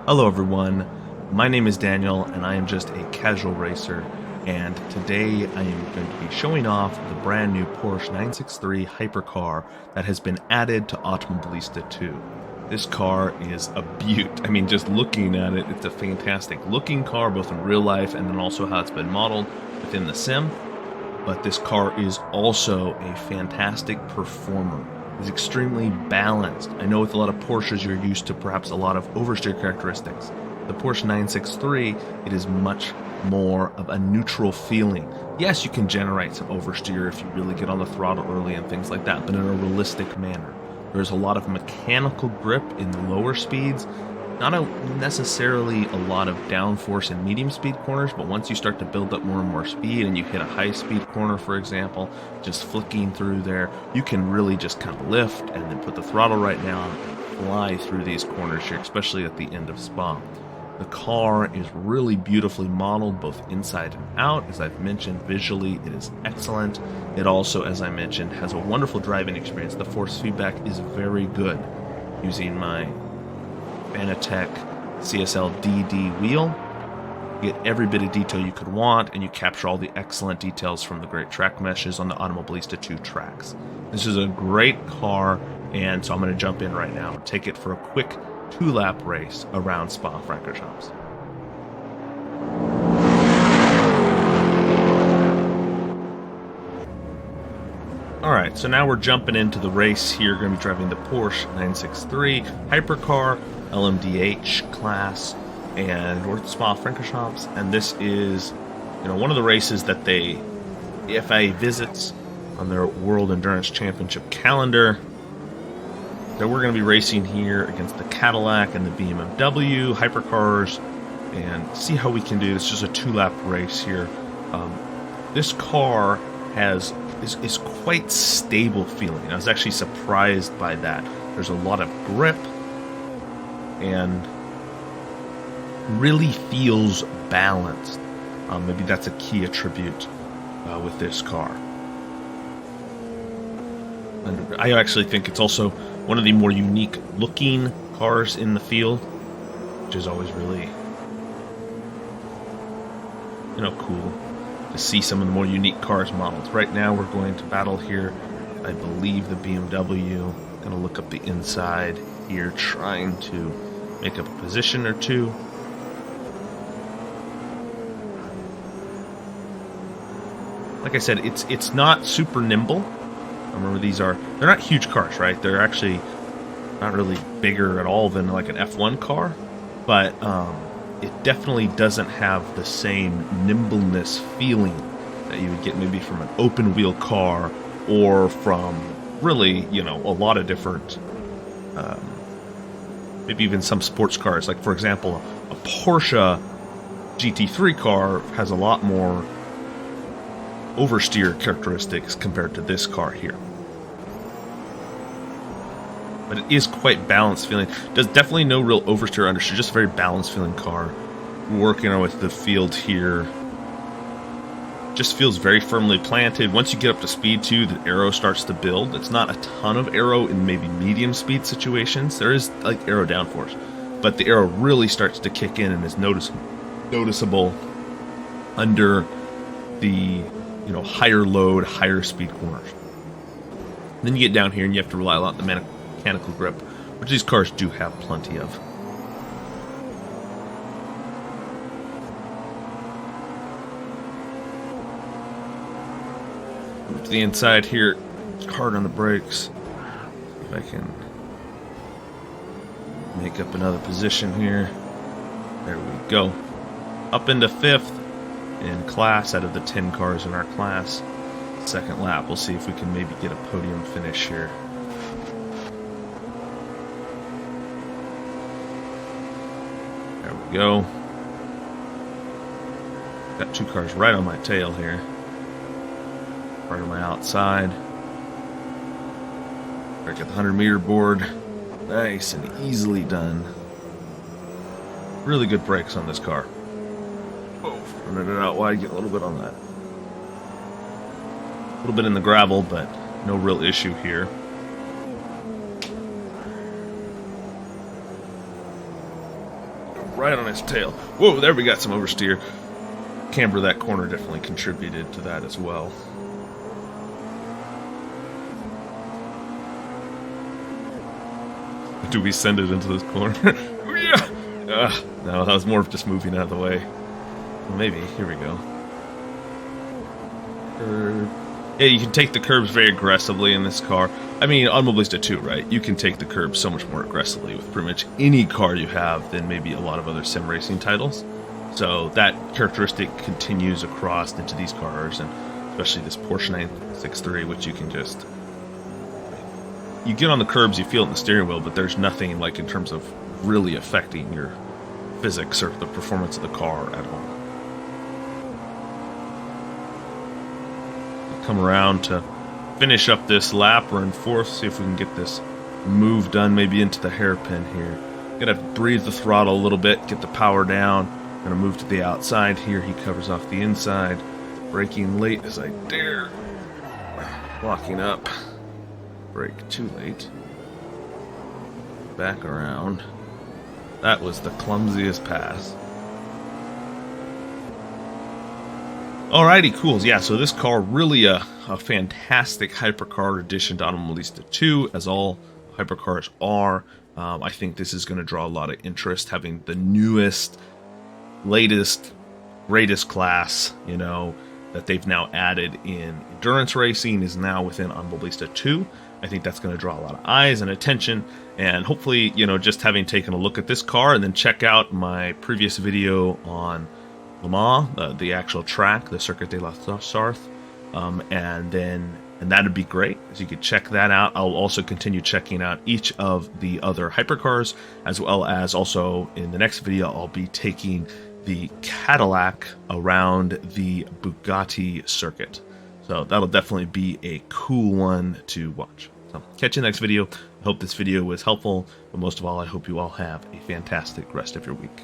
Hello everyone, my name is Daniel and I am just a casual racer, and today I am going to be showing off the brand new Porsche 963 Hypercar that has been added to Automobilista 2. This car is a beaut. I mean, just looking at it, it's a fantastic looking car both in real life and then also how it's been modeled within the sim. But this car is also a fantastic performer. It's extremely balanced. I know with a lot of Porsches you're used to perhaps a lot of oversteer characteristics. The Porsche 963, it is much more of a neutral feeling. Yes, you can generate some oversteer if you really get on the throttle early and things like that, but in a realistic manner. There's a lot of mechanical grip in the lower speeds, not necessarily a lot of downforce in medium speed corners, but once you start to build up more and more speed and you hit a high speed corner, for example, just flicking through there, you can really just kind of lift and then put the throttle right down and fly through these corners here, especially at the end of Spa. The car is really beautifully modeled both inside and out. As I've mentioned, visually it is excellent. It also, as I mentioned, has a wonderful driving experience. The force feedback is very good. Using my Fanatec CSL DD wheel, you get every bit of detail you could want, and you capture all the excellent details from the great track meshes on the Automobilista 2 tracks. This is a great car, and so I'm going to jump in right now and take it for a quick 2-lap race around Spa Francorchamps. Alright, so now we're jumping into the race here. We're going to be driving the Porsche 963 Hypercar LMDH class, and we're at Spa Francorchamps, and this is, one of the races that the FIA visits on their World Endurance Championship calendar. So we're going to be racing here against the Cadillac and the BMW Hypercars and see how we can do this. Just a 2-lap race here. This car is quite stable feeling. I was actually surprised by that. There's a lot of grip and really feels balanced. Maybe that's a key attribute with this car. And I actually think it's also one of the more unique looking cars in the field, which is always really, cool to see some of the more unique cars modeled. Right now we're going to battle here, I believe, the BMW. Gonna look up the inside here, trying to make up a position or two. Like I said, it's not super nimble. Remember, they're not huge cars, right? They're actually not really bigger at all than like an F1 car, but it definitely doesn't have the same nimbleness feeling that you would get maybe from an open wheel car or from really, a lot of different, maybe even some sports cars. Like, for example, a Porsche GT3 car has a lot more oversteer characteristics compared to this car here. But it is quite balanced feeling. There's definitely no real oversteer, understeer, just a very balanced feeling car. Working with the field here. Just feels very firmly planted. Once you get up to speed too, the aero starts to build. It's not a ton of aero in maybe medium speed situations. There is like aero downforce, but the aero really starts to kick in and is noticeable under the higher load, higher speed corners. And then you get down here and you have to rely a lot on the mechanical grip, which these cars do have plenty of. Move to the inside here, hard on the brakes. If I can make up another position here. There we go. Up into 5th in class out of the 10 cars in our class. Second lap, we'll see if we can maybe get a podium finish here. There we go. Got 2 cars right on my tail here. Right on my outside. I got the 100-meter board. Nice and easily done. Really good brakes on this car. Running it out wide, get a little bit on that. A little bit in the gravel, but no real issue here. right on his tail. Whoa, there we got some oversteer. Camber that corner definitely contributed to that as well. Do we send it into this corner? No, that was more of just moving out of the way. Well, maybe. Here we go. Curb. Yeah, you can take the curbs very aggressively in this car. I mean, Automobilista 2, right? You can take the curbs so much more aggressively with pretty much any car you have than maybe a lot of other sim racing titles. So that characteristic continues across into these cars, and especially this Porsche 963, which you can just... You get on the curbs, you feel it in the steering wheel, but there's nothing like in terms of really affecting your physics or the performance of the car at all. Come around to finish up this lap. We're in fourth. See if we can get this move done, maybe into the hairpin here. Gotta breathe the throttle a little bit, get the power down. Gonna move to the outside here. He covers off the inside. Braking late as I dare. Locking up. Brake too late. Back around. That was the clumsiest pass. Alrighty, cool. Yeah, so this car really a fantastic hypercar addition to Automobilista 2, as all hypercars are. I think this is going to draw a lot of interest, having the newest, latest, greatest class, you know, that they've now added in endurance racing is now within Automobilista 2. I think that's going to draw a lot of eyes and attention, and hopefully, you know, just having taken a look at this car and then check out my previous video on Le Mans, the actual track, the Circuit de la Sarthe, and that'd be great. So you could check that out. I'll also continue checking out each of the other hypercars, as well as also in the next video I'll be taking the Cadillac around the Bugatti circuit. So that'll definitely be a cool one to watch. So catch you in the next video. I hope this video was helpful, but most of all, I hope you all have a fantastic rest of your week.